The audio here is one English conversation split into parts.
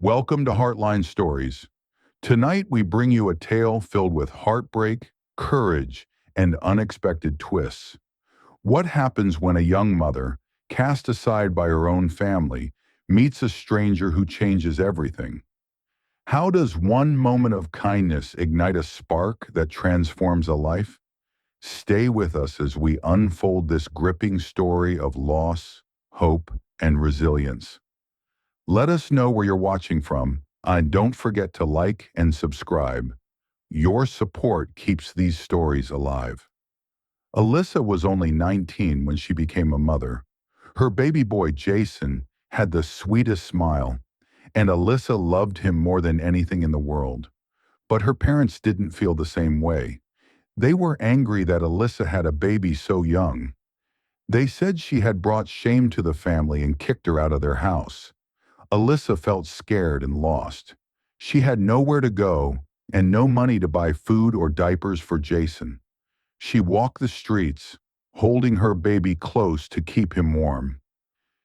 Welcome to Heartline Stories. Tonight we bring you a tale filled with heartbreak, courage, and unexpected twists. What happens when a young mother, cast aside by her own family, meets a stranger who changes everything? How does one moment of kindness ignite a spark that transforms a life? Stay with us as we unfold this gripping story of loss, hope, and resilience. Let us know where you're watching from, and don't forget to like and subscribe. Your support keeps these stories alive. Alyssa was only 19 when she became a mother. Her baby boy, Jason, had the sweetest smile, and Alyssa loved him more than anything in the world. But her parents didn't feel the same way. They were angry that Alyssa had a baby so young. They said she had brought shame to the family and kicked her out of their house. Alyssa felt scared and lost. She had nowhere to go and no money to buy food or diapers for Jason. She walked the streets, holding her baby close to keep him warm.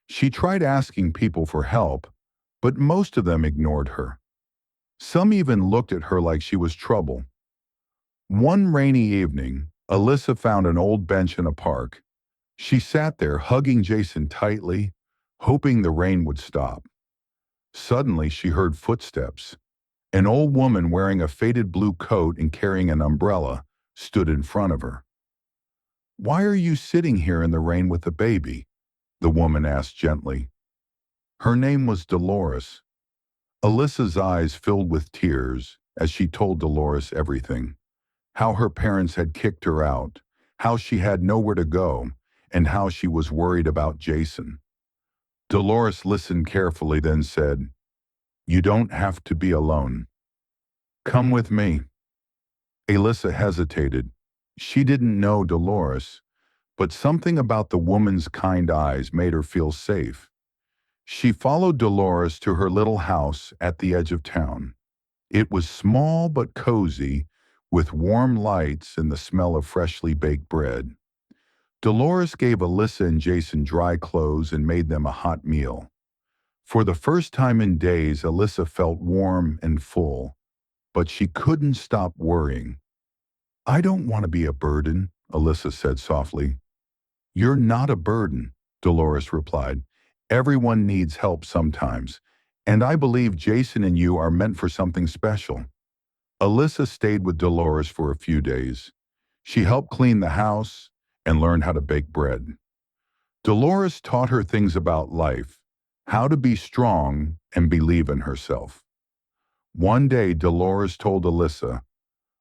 She tried asking people for help, but most of them ignored her. Some even looked at her like she was trouble. One rainy evening, Alyssa found an old bench in a park. She sat there hugging Jason tightly, hoping the rain would stop. Suddenly, she heard footsteps. An old woman wearing a faded blue coat and carrying an umbrella stood in front of her. "Why are you sitting here in the rain with the baby?" the woman asked gently. Her name was Dolores. Alyssa's eyes filled with tears as she told Dolores everything. How her parents had kicked her out, how she had nowhere to go, and how she was worried about Jason. Dolores listened carefully, then said, "You don't have to be alone. Come with me." Alyssa hesitated. She didn't know Dolores, but something about the woman's kind eyes made her feel safe. She followed Dolores to her little house at the edge of town. It was small but cozy, with warm lights and the smell of freshly baked bread. Dolores gave Alyssa and Jason dry clothes and made them a hot meal. For the first time in days, Alyssa felt warm and full, but she couldn't stop worrying. "I don't want to be a burden," Alyssa said softly. "You're not a burden," Dolores replied. "Everyone needs help sometimes, and I believe Jason and you are meant for something special." Alyssa stayed with Dolores for a few days. She helped clean the house and learned how to bake bread. Dolores taught her things about life, how to be strong and believe in herself. One day, Dolores told Alyssa,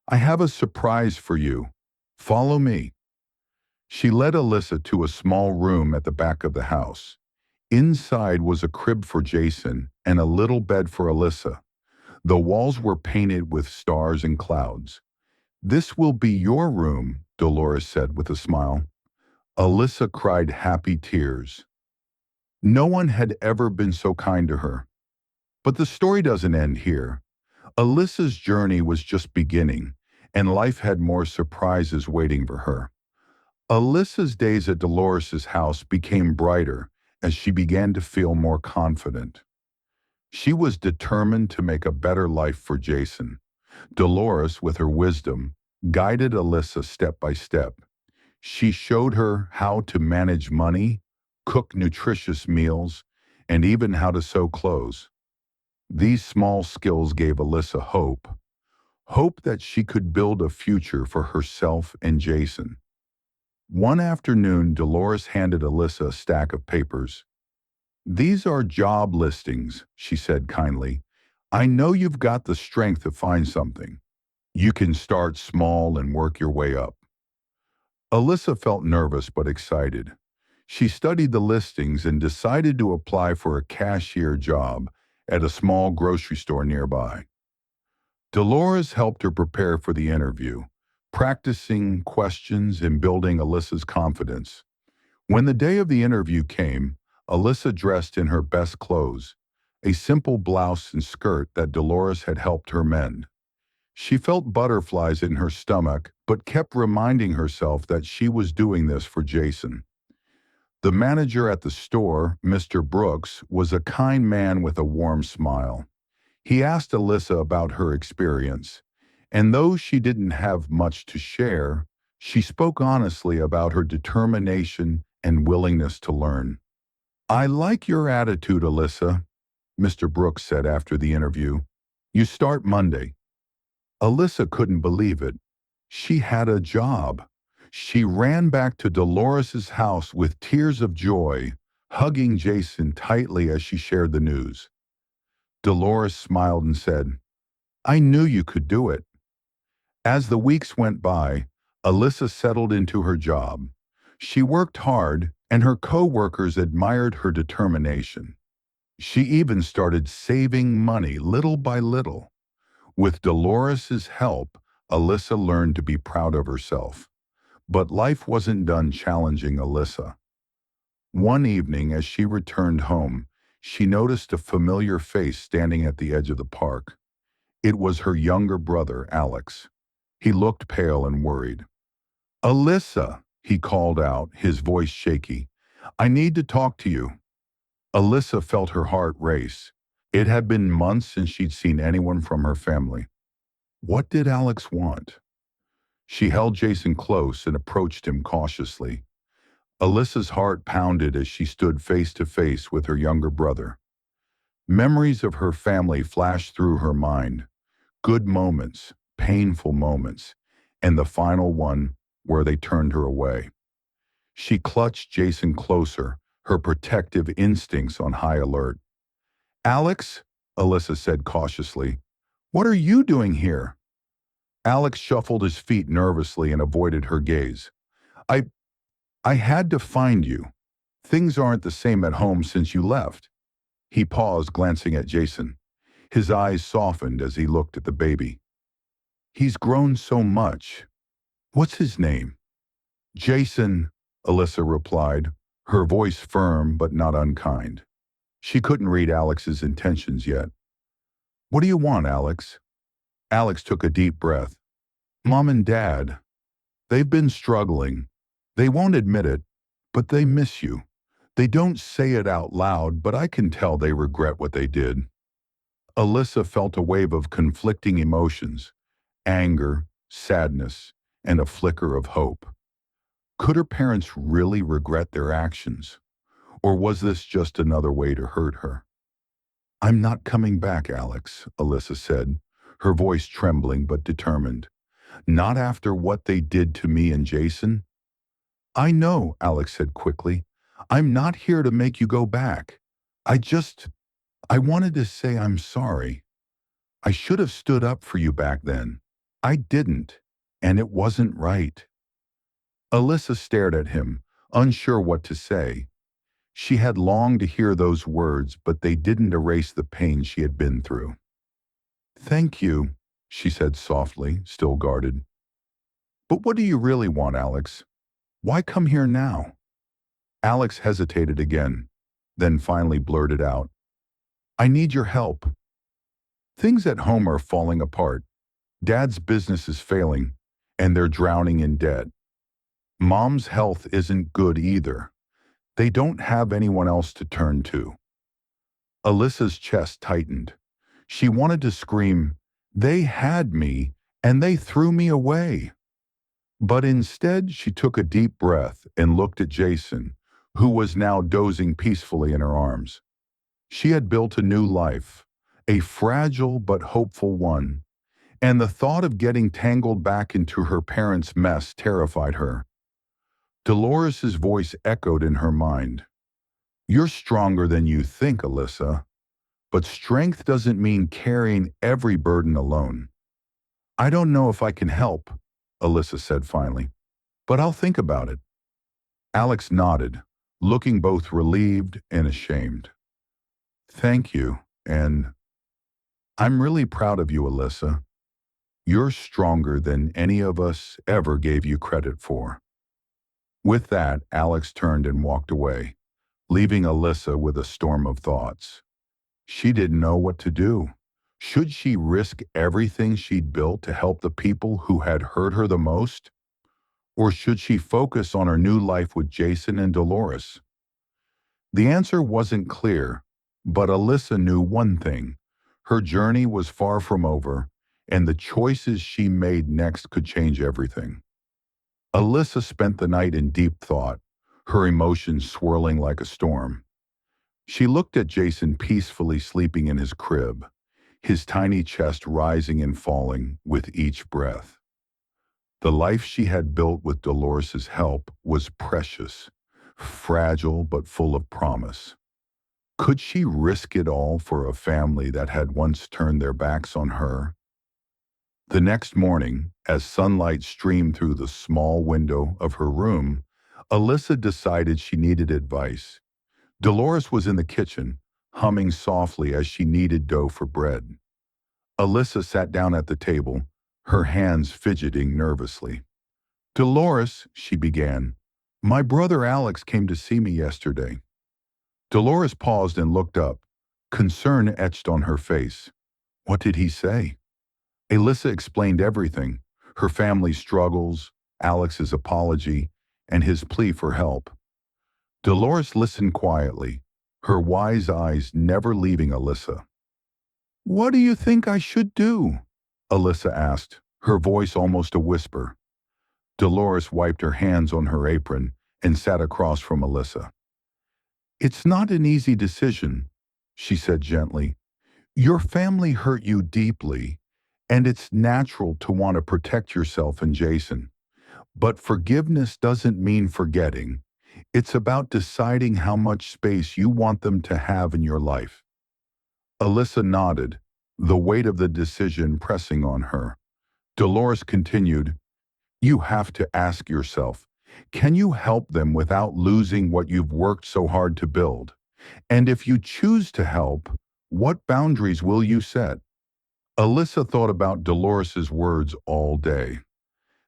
"I have a surprise for you. Follow me." She led Alyssa to a small room at the back of the house. Inside was a crib for Jason and a little bed for Alyssa. The walls were painted with stars and clouds. "This will be your room," Dolores said with a smile. Alyssa cried happy tears. No one had ever been so kind to her. But the story doesn't end here. Alyssa's journey was just beginning, and life had more surprises waiting for her. Alyssa's days at Dolores's house became brighter as she began to feel more confident. She was determined to make a better life for Jason. Dolores, with her wisdom, guided Alyssa step by step. She showed her how to manage money, cook nutritious meals, and even how to sew clothes. These small skills gave Alyssa hope that she could build a future for herself and Jason. One afternoon, Dolores handed Alyssa a stack of papers. "These are job listings," she said kindly. "I know you've got the strength to find something. You can start small and work your way up." Alyssa felt nervous but excited. She studied the listings and decided to apply for a cashier job at a small grocery store nearby. Dolores helped her prepare for the interview, practicing questions and building Alyssa's confidence. When the day of the interview came, Alyssa dressed in her best clothes, a simple blouse and skirt that Dolores had helped her mend. She felt butterflies in her stomach, but kept reminding herself that she was doing this for Jason. The manager at the store, Mr. Brooks, was a kind man with a warm smile. He asked Alyssa about her experience, and though she didn't have much to share, she spoke honestly about her determination and willingness to learn. "I like your attitude, Alyssa," Mr. Brooks said after the interview. "You start Monday." Alyssa couldn't believe it. She had a job. She ran back to Dolores's house with tears of joy, hugging Jason tightly as she shared the news. Dolores smiled and said, "I knew you could do it." As the weeks went by, Alyssa settled into her job. She worked hard, and her co-workers admired her determination. She even started saving money little by little. With Dolores's help, Alyssa learned to be proud of herself. But life wasn't done challenging Alyssa. One evening, as she returned home, she noticed a familiar face standing at the edge of the park. It was her younger brother, Alex. He looked pale and worried. "Alyssa," he called out, his voice shaky. "I need to talk to you." Alyssa felt her heart race. It had been months since she'd seen anyone from her family. What did Alex want? She held Jason close and approached him cautiously. Alyssa's heart pounded as she stood face to face with her younger brother. Memories of her family flashed through her mind. Good moments, painful moments, and the final one where they turned her away. She clutched Jason closer, her protective instincts on high alert. "Alex," Alyssa said cautiously, "what are you doing here?" Alex shuffled his feet nervously and avoided her gaze. I I had to find you. Things aren't the same at home since you left." He paused, glancing at Jason. His eyes softened as he looked at the baby. "He's grown so much. What's his name?" "Jason," Alyssa replied, her voice firm but not unkind. She couldn't read Alex's intentions yet. "What do you want, Alex?" Alex took a deep breath. "Mom and Dad, they've been struggling. They won't admit it, but they miss you. They don't say it out loud, but I can tell they regret what they did." Alyssa felt a wave of conflicting emotions, anger, sadness, and a flicker of hope. Could her parents really regret their actions? Or was this just another way to hurt her? "I'm not coming back, Alex," Alyssa said, her voice trembling but determined. "Not after what they did to me and Jason." "I know," Alex said quickly. "I'm not here to make you go back. I just, I wanted to say I'm sorry. I should have stood up for you back then. I didn't, and it wasn't right." Alyssa stared at him, unsure what to say. She had longed to hear those words, but they didn't erase the pain she had been through. "Thank you," she said softly, still guarded. "But what do you really want, Alex? Why come here now?" Alex hesitated again, then finally blurted out, "I need your help. Things at home are falling apart. Dad's business is failing, and they're drowning in debt. Mom's health isn't good either. They don't have anyone else to turn to." Alyssa's chest tightened. She wanted to scream, "They had me, and they threw me away." But instead, she took a deep breath and looked at Jason, who was now dozing peacefully in her arms. She had built a new life, a fragile but hopeful one, and the thought of getting tangled back into her parents' mess terrified her. Dolores's voice echoed in her mind. "You're stronger than you think, Alyssa, but strength doesn't mean carrying every burden alone." "I don't know if I can help," Alyssa said finally, "but I'll think about it." Alex nodded, looking both relieved and ashamed. "Thank you, and I'm really proud of you, Alyssa. You're stronger than any of us ever gave you credit for." With that, Alex turned and walked away, leaving Alyssa with a storm of thoughts. She didn't know what to do. Should she risk everything she'd built to help the people who had hurt her the most? Or should she focus on her new life with Jason and Dolores? The answer wasn't clear, but Alyssa knew one thing. Her journey was far from over, and the choices she made next could change everything. Alyssa spent the night in deep thought, her emotions swirling like a storm. She looked at Jason peacefully sleeping in his crib, his tiny chest rising and falling with each breath. The life she had built with Dolores's help was precious, fragile but full of promise. Could she risk it all for a family that had once turned their backs on her? The next morning, as sunlight streamed through the small window of her room, Alyssa decided she needed advice. Dolores was in the kitchen, humming softly as she kneaded dough for bread. Alyssa sat down at the table, her hands fidgeting nervously. "Dolores," she began, "my brother Alex came to see me yesterday." Dolores paused and looked up, concern etched on her face. "What did he say?" Alyssa explained everything, her family's struggles, Alex's apology, and his plea for help. Dolores listened quietly, her wise eyes never leaving Alyssa. "What do you think I should do?" Alyssa asked, her voice almost a whisper. Dolores wiped her hands on her apron and sat across from Alyssa. "It's not an easy decision," she said gently. "Your family hurt you deeply, and it's natural to want to protect yourself and Jason. But forgiveness doesn't mean forgetting. It's about deciding how much space you want them to have in your life." Alyssa nodded, the weight of the decision pressing on her. Dolores continued, "You have to ask yourself, can you help them without losing what you've worked so hard to build? And if you choose to help, what boundaries will you set?" Alyssa thought about Dolores's words all day.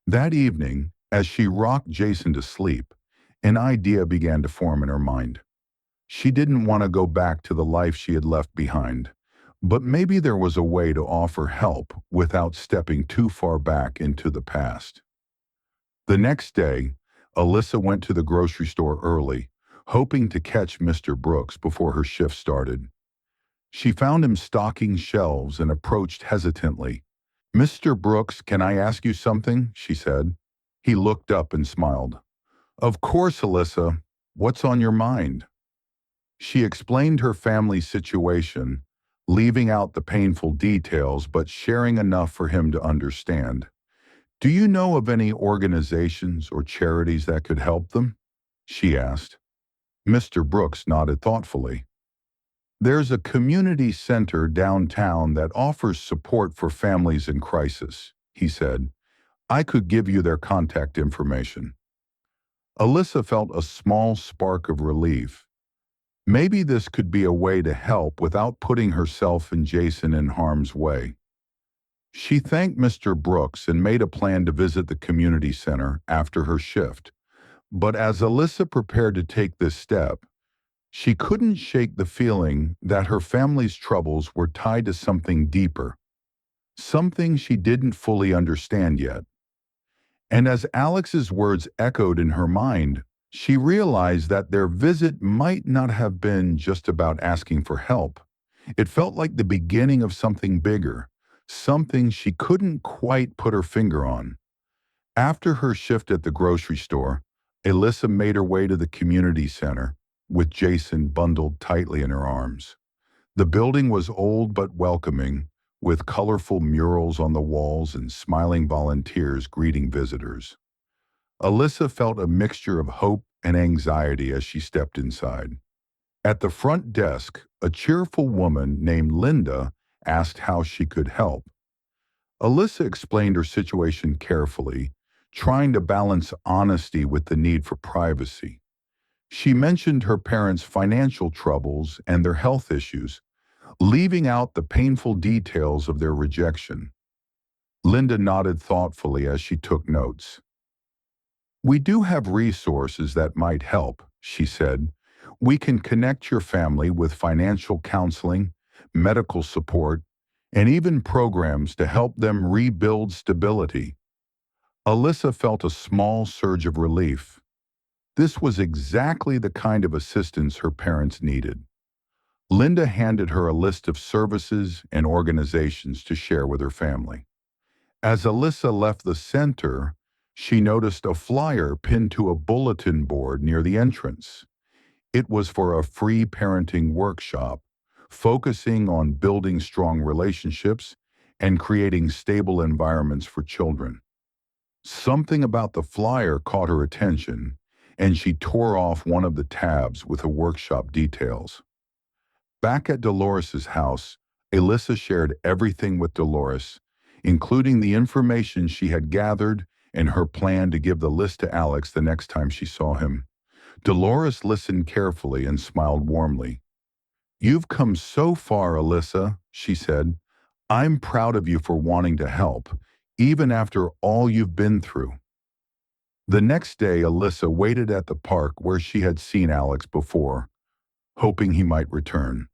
That evening, as she rocked Jason to sleep, an idea began to form in her mind. She didn't want to go back to the life she had left behind, but maybe there was a way to offer help without stepping too far back into the past. The next day, Alyssa went to the grocery store early, hoping to catch Mr. Brooks before her shift started. She found him stocking shelves and approached hesitantly. "Mr. Brooks, can I ask you something?" she said. He looked up and smiled. "Of course, Alyssa. What's on your mind?" She explained her family's situation, leaving out the painful details but sharing enough for him to understand. "Do you know of any organizations or charities that could help them?" she asked. Mr. Brooks nodded thoughtfully. "There's a community center downtown that offers support for families in crisis," he said. "I could give you their contact information." Alyssa felt a small spark of relief. Maybe this could be a way to help without putting herself and Jason in harm's way. She thanked Mr. Brooks and made a plan to visit the community center after her shift. But as Alyssa prepared to take this step, she couldn't shake the feeling that her family's troubles were tied to something deeper, something she didn't fully understand yet. And as Alex's words echoed in her mind, she realized that their visit might not have been just about asking for help. It felt like the beginning of something bigger, something she couldn't quite put her finger on. After her shift at the grocery store, Alyssa made her way to the community center, with Jason bundled tightly in her arms. The building was old but welcoming, with colorful murals on the walls and smiling volunteers greeting visitors. Alyssa felt a mixture of hope and anxiety as she stepped inside. At the front desk, a cheerful woman named Linda asked how she could help. Alyssa explained her situation carefully, trying to balance honesty with the need for privacy. She mentioned her parents' financial troubles and their health issues, leaving out the painful details of their rejection. Linda nodded thoughtfully as she took notes. "We do have resources that might help," she said. "We can connect your family with financial counseling, medical support, and even programs to help them rebuild stability." Alyssa felt a small surge of relief. This was exactly the kind of assistance her parents needed. Linda handed her a list of services and organizations to share with her family. As Alyssa left the center, she noticed a flyer pinned to a bulletin board near the entrance. It was for a free parenting workshop, focusing on building strong relationships and creating stable environments for children. Something about the flyer caught her attention, and she tore off one of the tabs with the workshop details. Back at Dolores's house, Alyssa shared everything with Dolores, including the information she had gathered and her plan to give the list to Alex the next time she saw him. Dolores listened carefully and smiled warmly. "You've come so far, Alyssa," she said. "I'm proud of you for wanting to help, even after all you've been through." The next day, Alyssa waited at the park where she had seen Alex before, hoping he might return.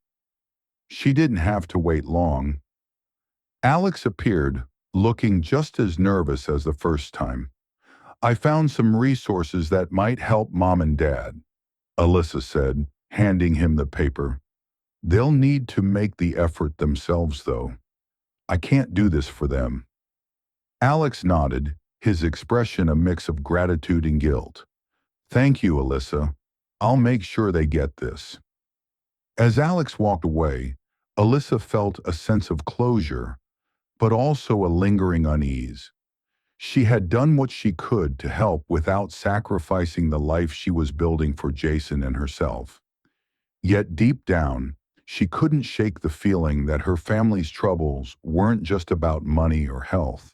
She didn't have to wait long. Alex appeared, looking just as nervous as the first time. "I found some resources that might help Mom and Dad," Alyssa said, handing him the paper. "They'll need to make the effort themselves, though. I can't do this for them." Alex nodded, his expression a mix of gratitude and guilt. "Thank you, Alyssa. I'll make sure they get this." As Alex walked away, Alyssa felt a sense of closure, but also a lingering unease. She had done what she could to help without sacrificing the life she was building for Jason and herself. Yet deep down, she couldn't shake the feeling that her family's troubles weren't just about money or health.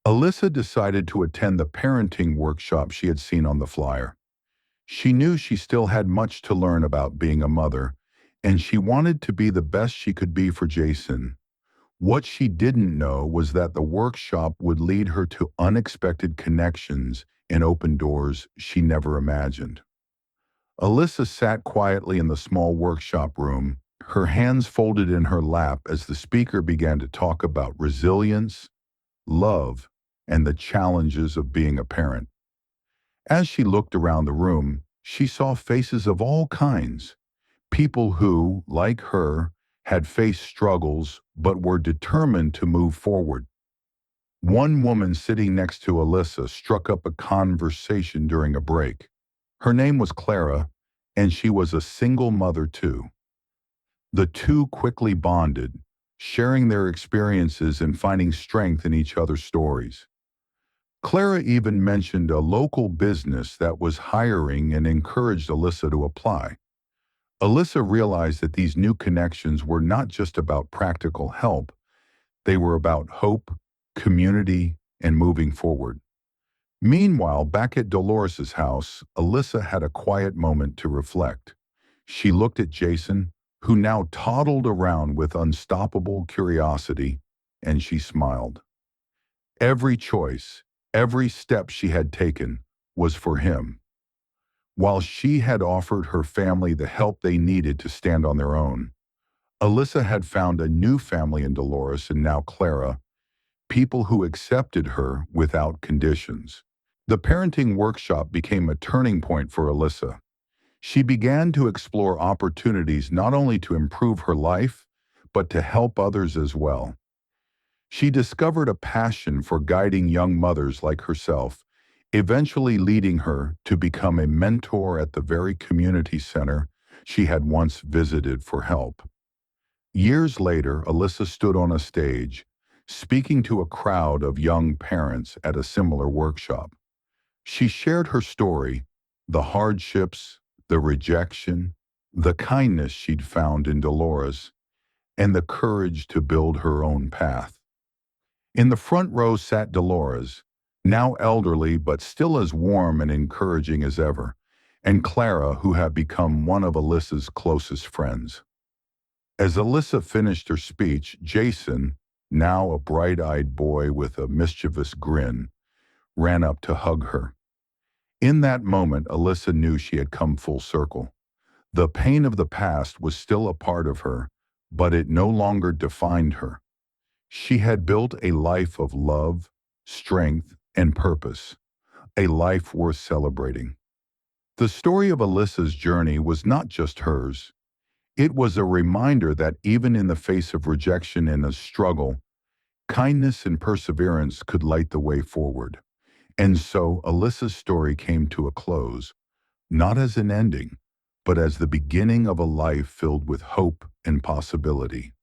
Alyssa decided to attend the parenting workshop she had seen on the flyer. She knew she still had much to learn about being a mother, and she wanted to be the best she could be for Jason. What she didn't know was that the workshop would lead her to unexpected connections and open doors she never imagined. Alyssa sat quietly in the small workshop room, her hands folded in her lap as the speaker began to talk about resilience, love, and the challenges of being a parent. As she looked around the room, she saw faces of all kinds, people who, like her, had faced struggles but were determined to move forward. One woman sitting next to Alyssa struck up a conversation during a break. Her name was Clara, and she was a single mother too. The two quickly bonded, sharing their experiences and finding strength in each other's stories. Clara even mentioned a local business that was hiring and encouraged Alyssa to apply. Alyssa realized that these new connections were not just about practical help, they were about hope, community, and moving forward. Meanwhile, back at Dolores's house, Alyssa had a quiet moment to reflect. She looked at Jason, who now toddled around with unstoppable curiosity, and she smiled. Every choice, every step she had taken was for him. While she had offered her family the help they needed to stand on their own, Alyssa had found a new family in Dolores and now Clara, people who accepted her without conditions. The parenting workshop became a turning point for Alyssa. She began to explore opportunities not only to improve her life, but to help others as well. She discovered a passion for guiding young mothers like herself, eventually leading her to become a mentor at the very community center she had once visited for help. Years later, Alyssa stood on a stage, speaking to a crowd of young parents at a similar workshop. She shared her story, the hardships, the rejection, the kindness she'd found in Dolores, and the courage to build her own path. In the front row sat Dolores, now elderly but still as warm and encouraging as ever, and Clara, who had become one of Alyssa's closest friends. As Alyssa finished her speech, Jason, now a bright-eyed boy with a mischievous grin, ran up to hug her. In that moment, Alyssa knew she had come full circle. The pain of the past was still a part of her, but it no longer defined her. She had built a life of love, strength, and purpose, a life worth celebrating. The story of Alyssa's journey was not just hers. It was a reminder that even in the face of rejection and a struggle, kindness and perseverance could light the way forward. And so Alyssa's story came to a close, not as an ending, but as the beginning of a life filled with hope and possibility.